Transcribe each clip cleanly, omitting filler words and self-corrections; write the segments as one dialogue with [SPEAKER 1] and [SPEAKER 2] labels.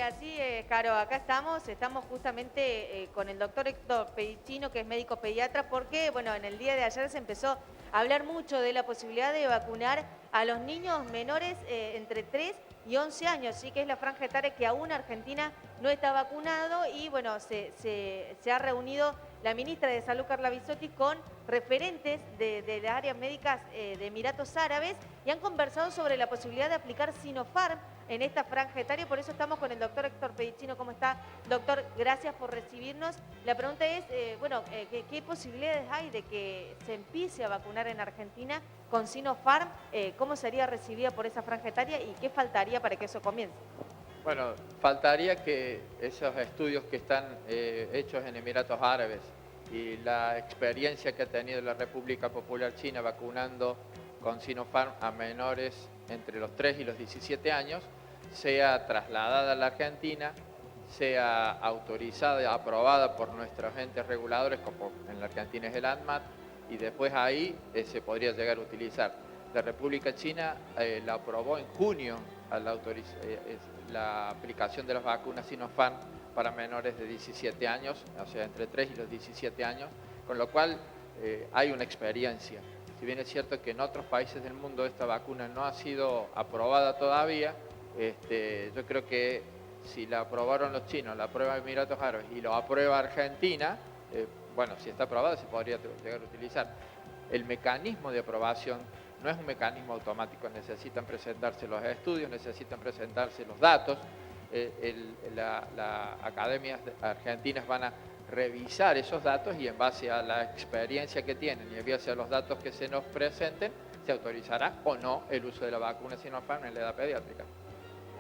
[SPEAKER 1] Así es, Caro, acá estamos justamente con el doctor Héctor Pedicino, que es médico pediatra, porque, bueno, en el día de ayer se empezó a hablar mucho de la posibilidad de vacunar a los niños menores entre 3 y 11 años, sí que es la franja etaria que aún Argentina no está vacunado y, bueno, se ha reunido la ministra de Salud, Carla Bisotti, con referentes de las áreas médicas de Emiratos Árabes y han conversado sobre la posibilidad de aplicar Sinopharm en esta franja etaria. Por eso estamos con el doctor Héctor Pedicino. ¿Cómo está, doctor? Gracias por recibirnos. La pregunta es, ¿qué posibilidades hay de que se empiece a vacunar en Argentina con Sinopharm? ¿Cómo sería recibida por esa franja etaria y qué faltaría para que eso comience?
[SPEAKER 2] Bueno, faltaría que esos estudios que están hechos en Emiratos Árabes y la experiencia que ha tenido la República Popular China vacunando con Sinopharm a menores entre los 3 y los 17 años, sea trasladada a la Argentina, sea autorizada y aprobada por nuestros entes reguladores, como en la Argentina es el ANMAT, y después ahí se podría llegar a utilizar. La República China la aprobó en junio a la aplicación de las vacunas Sinopharm para menores de 17 años, o sea, entre 3 y los 17 años, con lo cual hay una experiencia. Si bien es cierto que en otros países del mundo esta vacuna no ha sido aprobada todavía, yo creo que si la aprobaron los chinos, la aprueba Emiratos Árabes y lo aprueba Argentina, bueno, si está aprobada se podría llegar a utilizar. El mecanismo de aprobación no es un mecanismo automático, necesitan presentarse los estudios, necesitan presentarse los datos, las academias argentinas van a revisar esos datos y en base a la experiencia que tienen y en base a los datos que se nos presenten, se autorizará o no el uso de la vacuna Sinopharm en la edad pediátrica.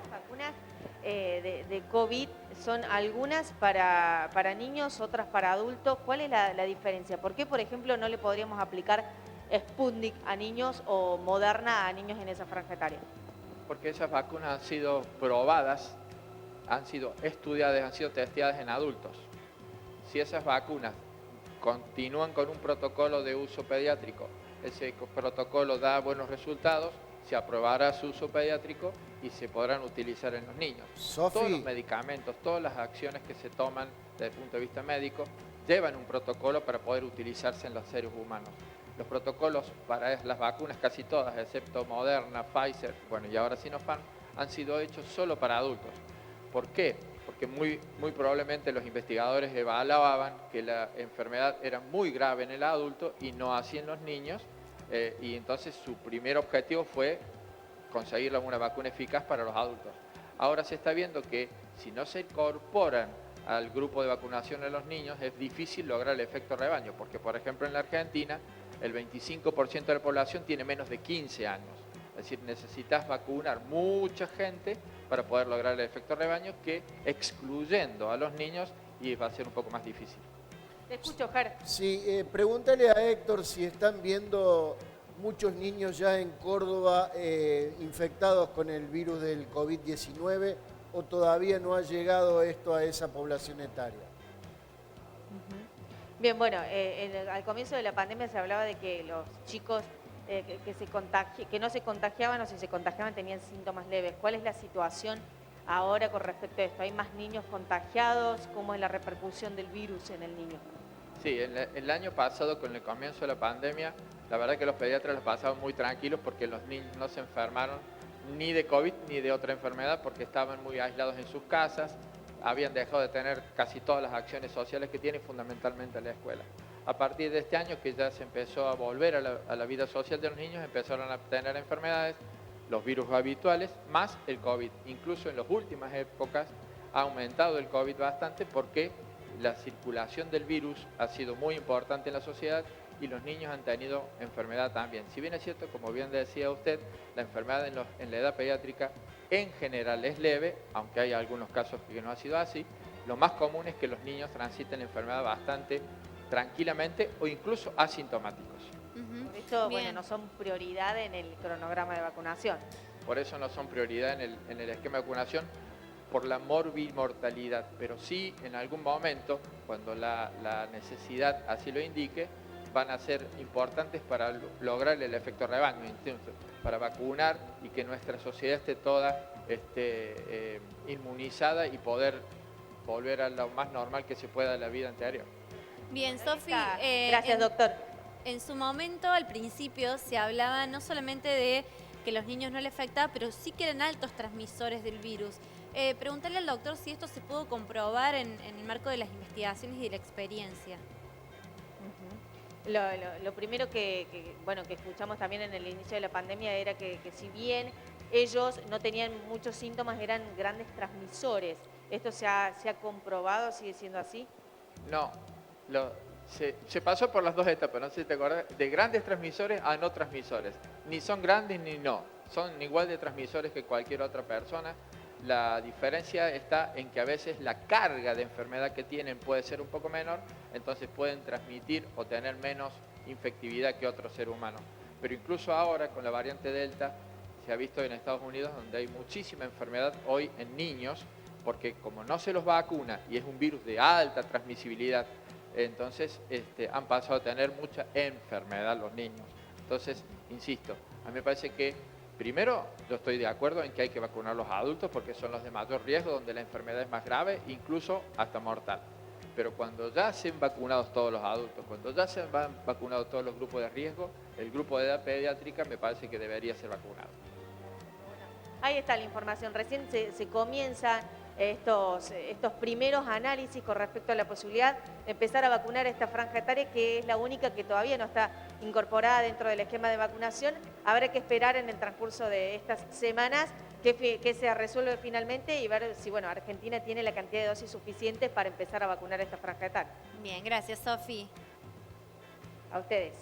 [SPEAKER 1] Las vacunas de COVID son algunas para niños, otras para adultos. ¿Cuál es la diferencia? ¿Por qué, por ejemplo, no le podríamos aplicar Sputnik a niños o Moderna a niños en esa franja etaria?
[SPEAKER 2] Porque esas vacunas han sido probadas, han sido estudiadas, han sido testeadas en adultos. Si esas vacunas continúan con un protocolo de uso pediátrico, ese protocolo da buenos resultados, se aprobará su uso pediátrico y se podrán utilizar en los niños. Todos los medicamentos, todas las acciones que se toman desde el punto de vista médico llevan un protocolo para poder utilizarse en los seres humanos. Los protocolos para las vacunas, casi todas, excepto Moderna, Pfizer, bueno, y ahora Sinopharm, han sido hechos solo para adultos. ¿Por qué? Porque muy probablemente los investigadores evaluaban que la enfermedad era muy grave en el adulto y no así en los niños, y entonces su primer objetivo fue conseguir una vacuna eficaz para los adultos. Ahora se está viendo que si no se incorporan al grupo de vacunación de los niños, es difícil lograr el efecto rebaño, porque por ejemplo en la Argentina el 25% de la población tiene menos de 15 años. Es decir, necesitas vacunar mucha gente para poder lograr el efecto rebaño, que excluyendo a los niños y va a ser un poco más difícil.
[SPEAKER 1] Te escucho, Ger.
[SPEAKER 3] Sí, pregúntale a Héctor si están viendo muchos niños ya en Córdoba infectados con el virus del COVID-19 o todavía no ha llegado esto a esa población etaria.
[SPEAKER 1] Bien, bueno, al comienzo de la pandemia se hablaba de que los chicos que no se contagiaban o si se contagiaban tenían síntomas leves. ¿Cuál es la situación ahora con respecto a esto? ¿Hay más niños contagiados? ¿Cómo es la repercusión del virus en el niño?
[SPEAKER 2] Sí, el año pasado con el comienzo de la pandemia, la verdad que los pediatras los pasaban muy tranquilos porque los niños no se enfermaron ni de COVID ni de otra enfermedad porque estaban muy aislados en sus casas, habían dejado de tener casi todas las acciones sociales que tienen, fundamentalmente la escuela. A partir de este año que ya se empezó a volver a la vida social de los niños, empezaron a tener enfermedades, los virus habituales, más el COVID. Incluso en las últimas épocas ha aumentado el COVID bastante porque la circulación del virus ha sido muy importante en la sociedad y los niños han tenido enfermedad también. Si bien es cierto, como bien decía usted, la enfermedad en la edad pediátrica en general es leve, aunque hay algunos casos que no ha sido así, lo más común es que los niños transiten la enfermedad bastante tranquilamente o incluso asintomáticos.
[SPEAKER 1] Por eso, bueno, no son prioridad en el cronograma de vacunación.
[SPEAKER 2] Por eso no son prioridad en el esquema de vacunación, por la morbimortalidad, pero sí en algún momento, cuando la necesidad así lo indique, van a ser importantes para lograr el efecto rebaño, entonces, para vacunar y que nuestra sociedad esté toda inmunizada y poder volver a lo más normal que se pueda de la vida anterior.
[SPEAKER 4] Bien, Sofi,
[SPEAKER 1] Gracias, doctor.
[SPEAKER 4] en su momento, al principio, se hablaba no solamente de que los niños no le afectaba, pero sí que eran altos transmisores del virus. Preguntarle al doctor si esto se pudo comprobar en el marco de las investigaciones y de la experiencia.
[SPEAKER 1] Lo primero bueno, que escuchamos también en el inicio de la pandemia era que si bien ellos no tenían muchos síntomas, eran grandes transmisores. ¿Esto se ha comprobado? ¿Sigue siendo así?
[SPEAKER 2] No, se pasó por las dos etapas, no sé si te acordás, de grandes transmisores a no transmisores. Ni son grandes ni no, son igual de transmisores que cualquier otra persona. La diferencia está en que a veces la carga de enfermedad que tienen puede ser un poco menor, entonces pueden transmitir o tener menos infectividad que otro ser humano. Pero incluso ahora con la variante Delta se ha visto en Estados Unidos donde hay muchísima enfermedad hoy en niños, porque como no se los vacuna y es un virus de alta transmisibilidad, entonces han pasado a tener mucha enfermedad los niños. Entonces, insisto, a mí me parece que primero, yo estoy de acuerdo en que hay que vacunar a los adultos porque son los de mayor riesgo, donde la enfermedad es más grave, incluso hasta mortal. Pero cuando ya se han vacunados todos los adultos, cuando ya se han vacunado todos los grupos de riesgo, el grupo de edad pediátrica me parece que debería ser vacunado.
[SPEAKER 1] Ahí está la información. Recién se comienzan estos primeros análisis con respecto a la posibilidad de empezar a vacunar a esta franja etaria, que es la única que todavía no está incorporada dentro del esquema de vacunación. Habrá que esperar en el transcurso de estas semanas que se resuelve finalmente y ver si Argentina tiene la cantidad de dosis suficiente para empezar a vacunar a esta franja etaria.
[SPEAKER 4] Bien, gracias, Sofi.
[SPEAKER 1] A ustedes.